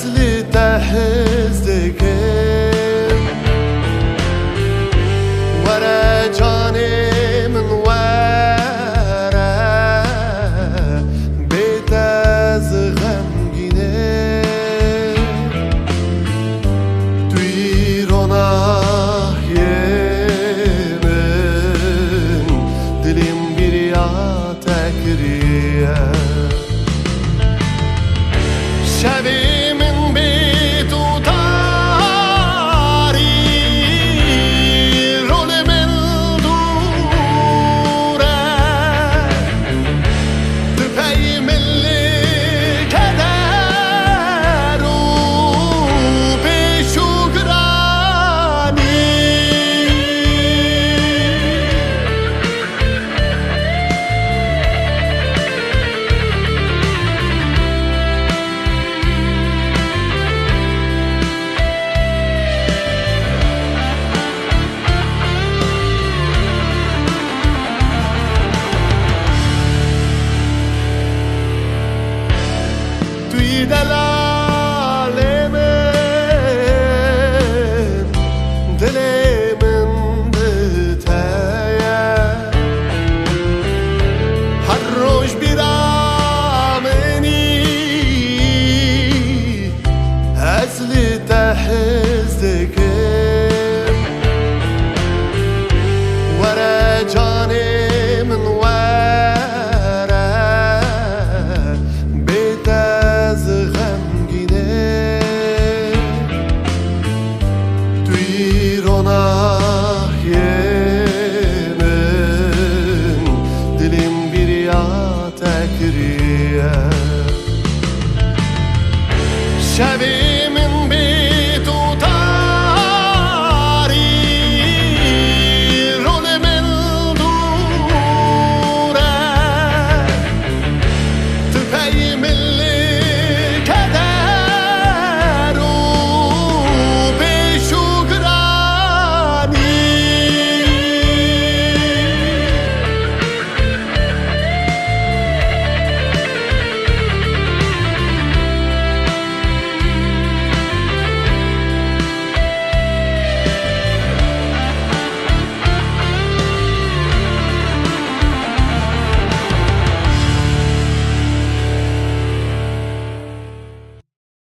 اصلی تحزدکم وره جانی من وره بیت از غمگینه توی روناهی من دلیم بریا تکریه شبی من بی تو تاری رول من دوره تو پی ملی کدر و پیشو گرانی توی دلال من دل من بتایه هر روز بیرامنی اصلی تحزدکم وره جانی من وره بیت از غمگینه توی روناهی من دلیم بریا تکریه شبی